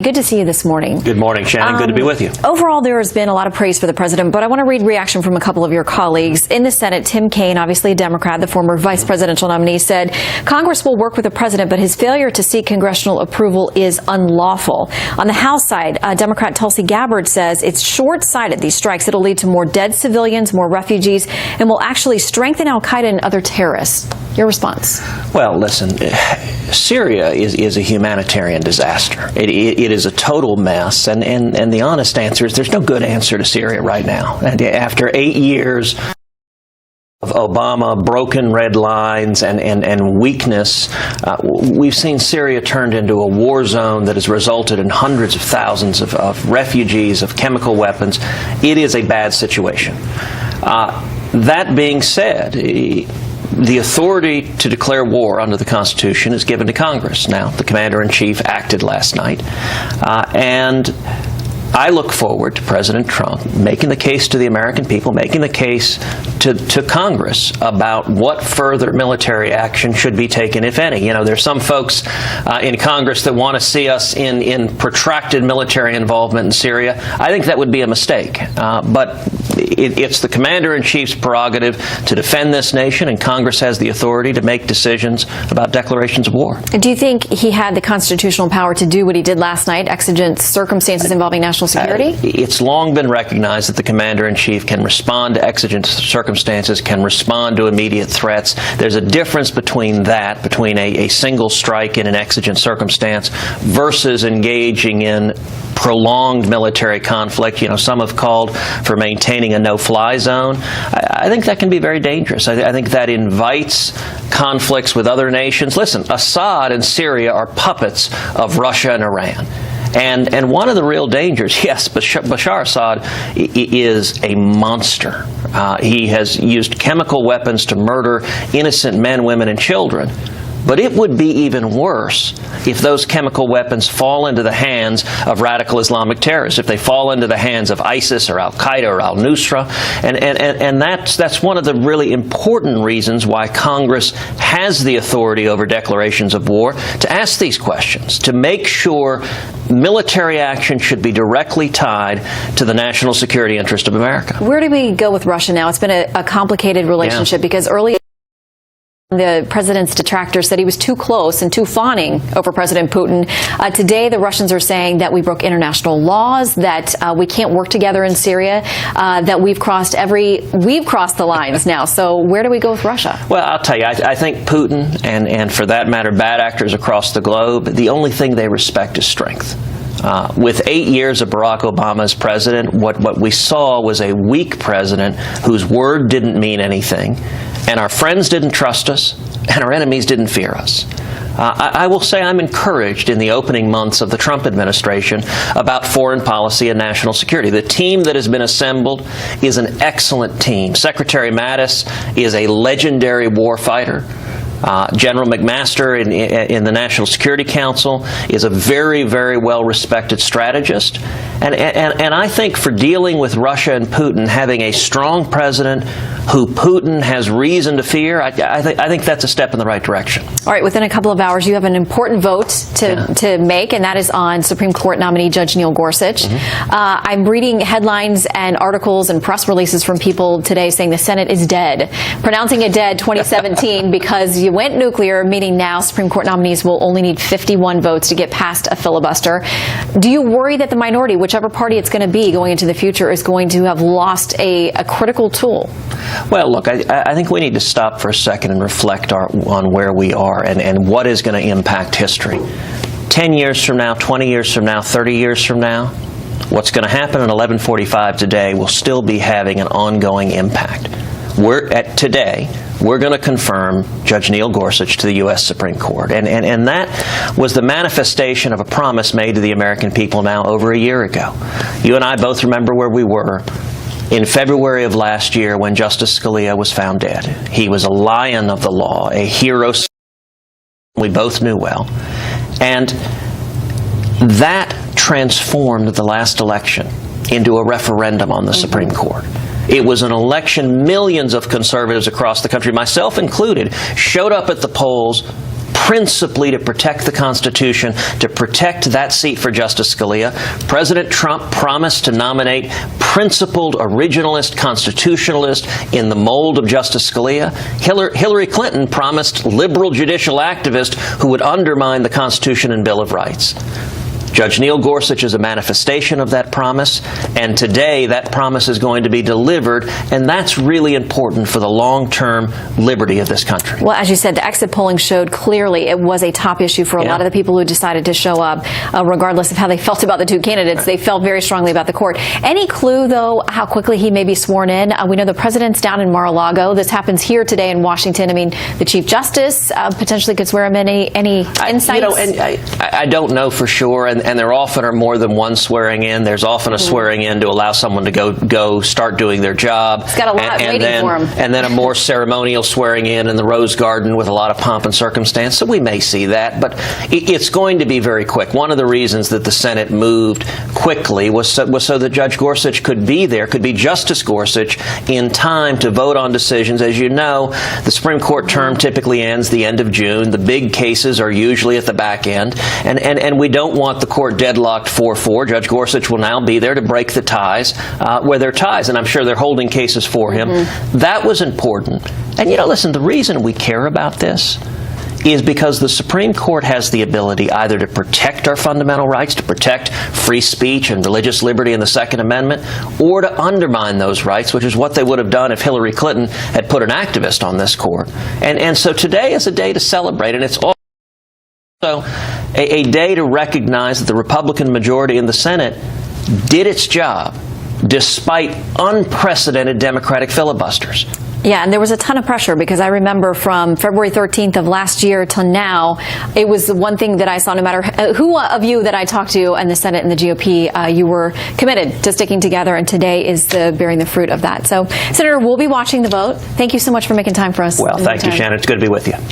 good to see you this morning. Good morning, Shannon. Good to be with you. Overall, there has been a lot of praise for the president, but I want to read reaction from a couple of your colleagues. In the Senate, Tim Kaine, obviously a Democrat, the former vice presidential nominee, said Congress will work with the president, but his failure to seek congressional approval is unlawful. On the House side, Democrat Tulsi Gabbard says it's short-sighted, these strikes. It'll lead to more dead civilians, more refugees, and will actually strengthen al-Qaeda and other terrorists. Your response? Well, listen, Syria is a humanitarian disaster. It is a total mess, and the honest answer is there's no good answer to Syria right now. And after 8 years of Obama, broken red lines, and weakness, we've seen Syria turned into a war zone that has resulted in hundreds of thousands of refugees, of chemical weapons. It is a bad situation. That being said, the authority to declare war under the Constitution is given to Congress. Now, the Commander-in-Chief acted last night, and I look forward to President Trump making the case to the American people, making the case to Congress about what further military action should be taken, if any. You know, there's some folks in Congress that want to see us in protracted military involvement in Syria. I think that would be a mistake. But it's the Commander-in-Chief's prerogative to defend this nation, and Congress has the authority to make decisions about declarations of war. Do you think he had the constitutional power to do what he did last night, exigent circumstances involving national security? It's long been recognized that the Commander-in-Chief can respond to exigent circumstances, can respond to immediate threats. There's a difference between that, between a single strike in an exigent circumstance versus engaging in prolonged military conflict. You know, some have called for maintaining a no-fly zone. I think that can be very dangerous. I think that invites conflicts with other nations. Listen, Assad and Syria are puppets of Russia and Iran. And one of the real dangers, yes, Bashar Assad is a monster. He has used chemical weapons to murder innocent men, women, and children. But it would be even worse if those chemical weapons fall into the hands of radical Islamic terrorists, if they fall into the hands of ISIS or al-Qaeda or al-Nusra. And that's one of the really important reasons why Congress has the authority over declarations of war to ask these questions, to make sure military action should be directly tied to the national security interest of America. Where do we go with Russia now? It's been a complicated relationship because early the president's detractors said he was too close and too fawning over President Putin. Today, the Russians are saying that we broke international laws, that we can't work together in Syria, that we've crossed the lines now. So where do we go with Russia? Well, I'll tell you, I think Putin and for that matter, bad actors across the globe, the only thing they respect is strength. With 8 years of Barack Obama as president, what we saw was a weak president whose word didn't mean anything, and our friends didn't trust us, and our enemies didn't fear us. I will say I'm encouraged in the opening months of the Trump administration about foreign policy and national security. The team that has been assembled is an excellent team. Secretary Mattis is a legendary warfighter. General McMaster in the National Security Council is a very, very well-respected strategist. And I think for dealing with Russia and Putin, having a strong president who Putin has reason to fear, I think that's a step in the right direction. All right, within a couple of hours, you have an important vote to make, and that is on Supreme Court nominee Judge Neil Gorsuch. I'm reading headlines and articles and press releases from people today saying the Senate is dead, pronouncing it dead 2017 because you went nuclear, meaning now Supreme Court nominees will only need 51 votes to get past a filibuster. Do you worry that the minority, whichever party it's going to be going into the future, is going to have lost a critical tool? Well, look, I think we need to stop for a second and reflect on where we are and what is going to impact history. 10 years from now, 20 years from now, 30 years from now, what's going to happen at 11:45 today will still be having an ongoing impact. Today, we're going to confirm Judge Neil Gorsuch to the U.S. Supreme Court. And that was the manifestation of a promise made to the American people now over a year ago. You and I both remember where we were in February of last year when Justice Scalia was found dead. He was a lion of the law, a hero we both knew well. And that transformed the last election into a referendum on the Supreme Court. It was an election millions of conservatives across the country, myself included, showed up at the polls principally to protect the Constitution, to protect that seat for Justice Scalia. President Trump promised to nominate principled originalist constitutionalist in the mold of Justice Scalia. Hillary Clinton promised liberal judicial activist who would undermine the Constitution and Bill of Rights. Judge Neil Gorsuch is a manifestation of that promise, and today that promise is going to be delivered, and that's really important for the long-term liberty of this country. Well, as you said, the exit polling showed clearly it was a top issue for a lot of the people who decided to show up, regardless of how they felt about the two candidates. They felt very strongly about the court. Any clue, though, how quickly he may be sworn in? We know the president's down in Mar-a-Lago. This happens here today in Washington. I mean, the Chief Justice potentially could swear him in. Any insights? I don't know for sure, and there often are more than one swearing in. There's often a swearing in to allow someone to go start doing their job. He's got a lot waiting for him. And then a more ceremonial swearing in the Rose Garden with a lot of pomp and circumstance. So we may see that, but it's going to be very quick. One of the reasons that the Senate moved quickly was so that Judge Gorsuch could be there, could be Justice Gorsuch in time to vote on decisions. As you know, the Supreme Court term typically ends the end of June. The big cases are usually at the back end, and we don't want the court deadlocked 4-4. Judge Gorsuch will now be there to break the ties where there are ties, and I'm sure they're holding cases for him. That was important. And listen, the reason we care about this is because the Supreme Court has the ability either to protect our fundamental rights, to protect free speech and religious liberty in the Second Amendment, or to undermine those rights, which is what they would have done if Hillary Clinton had put an activist on this court. And so today is a day to celebrate, and it's also a day to recognize that the Republican majority in the Senate did its job despite unprecedented Democratic filibusters. Yeah, and there was a ton of pressure because I remember from February 13th of last year till now, it was the one thing that I saw no matter who of you that I talked to in the Senate and the GOP, you were committed to sticking together, and today is bearing the fruit of that. So, Senator, we'll be watching the vote. Thank you so much for making time for us. Well, thank you, Shannon. It's good to be with you.